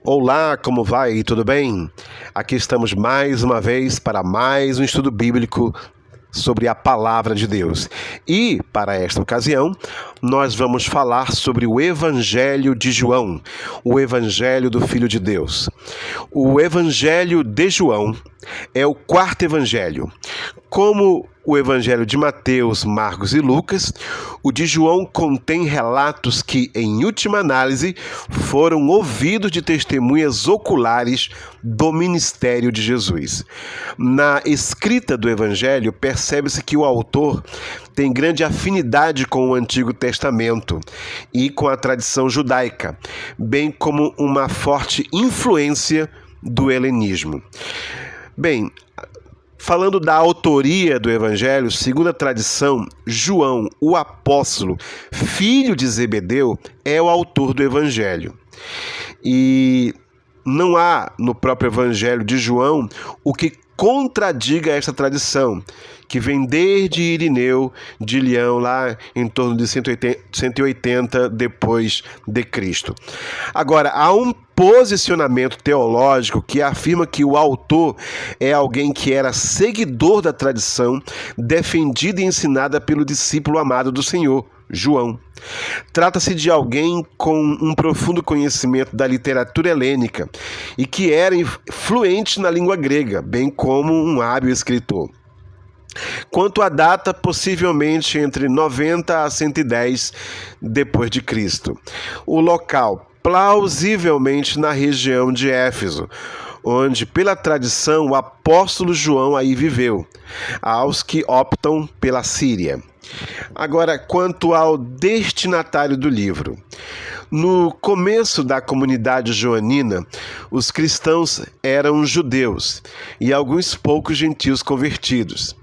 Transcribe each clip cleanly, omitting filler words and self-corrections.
Olá, como vai? Tudo bem? Aqui estamos mais uma vez para mais um estudo bíblico sobre a Palavra de Deus. E, para esta ocasião, nós vamos falar sobre o Evangelho de João, o Evangelho do Filho de Deus. O Evangelho de João é o quarto evangelho. Como o Evangelho de Mateus, Marcos e Lucas, o de João contém relatos que, em última análise, foram ouvidos de testemunhas oculares do ministério de Jesus. Na escrita do Evangelho, percebe-se que o autor tem grande afinidade com o Antigo Testamento e com a tradição judaica, bem como uma forte influência do helenismo. Bem, falando da autoria do Evangelho, segundo a tradição, João, o apóstolo, filho de Zebedeu, é o autor do Evangelho. E não há no próprio Evangelho de João o que contradiga esta tradição, que vem desde Irineu de Leão, lá em torno de 180 depois de Cristo. Agora, há um posicionamento teológico que afirma que o autor é alguém que era seguidor da tradição defendida e ensinada pelo discípulo amado do Senhor, João. Trata-se de alguém com um profundo conhecimento da literatura helênica e que era fluente na língua grega, bem como um hábil escritor. Quanto à data, possivelmente entre 90 a 110 depois de Cristo. O local, plausivelmente na região de Éfeso, onde, pela tradição, o apóstolo João aí viveu, aos que optam pela Síria. Agora, quanto ao destinatário do livro. No começo da comunidade joanina, os cristãos eram judeus e alguns poucos gentios convertidos.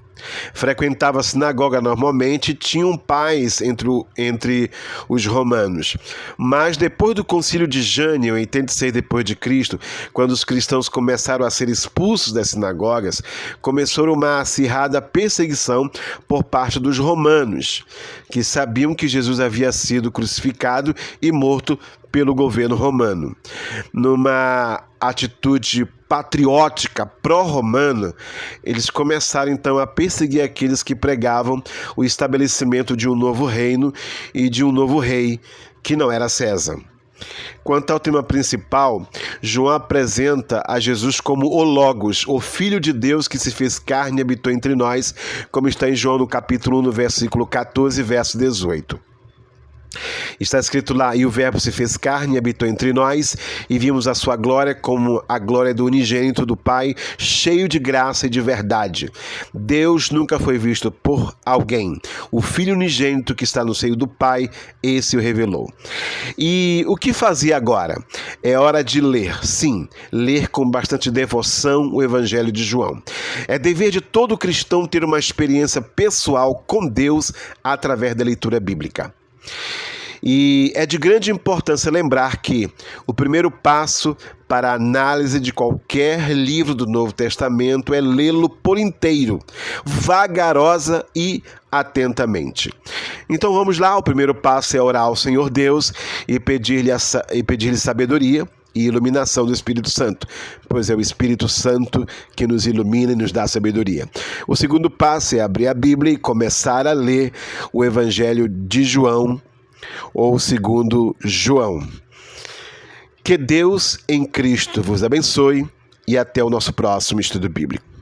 Frequentava a sinagoga normalmente e tinham paz entre os romanos. Mas depois do concílio de Jânio, em 86 depois de Cristo, quando os cristãos começaram a ser expulsos das sinagogas, começou uma acirrada perseguição por parte dos romanos, que sabiam que Jesus havia sido crucificado e morto pelo governo romano. Numa atitude patriótica pró-romana, eles começaram então a perseguir aqueles que pregavam o estabelecimento de um novo reino e de um novo rei, que não era César. Quanto ao tema principal, João apresenta a Jesus como o Logos, o Filho de Deus que se fez carne e habitou entre nós, como está em João no capítulo 1, no versículo 14, verso 18. Está escrito lá: e o verbo se fez carne e habitou entre nós, e vimos a sua glória como a glória do unigênito do Pai, cheio de graça e de verdade. Deus nunca foi visto por alguém. O Filho unigênito que está no seio do Pai, esse o revelou. E o que fazia agora? É hora de ler, sim, ler com bastante devoção o Evangelho de João. É dever de todo cristão ter uma experiência pessoal com Deus através da leitura bíblica. E é de grande importância lembrar que o primeiro passo para a análise de qualquer livro do Novo Testamento é lê-lo por inteiro, vagarosa e atentamente. Então vamos lá, o primeiro passo é orar ao Senhor Deus e pedir-lhe sabedoria e iluminação do Espírito Santo, pois é o Espírito Santo que nos ilumina e nos dá sabedoria. O segundo passo é abrir a Bíblia e começar a ler o Evangelho de João, ou segundo João. Que Deus em Cristo vos abençoe e até o nosso próximo estudo bíblico.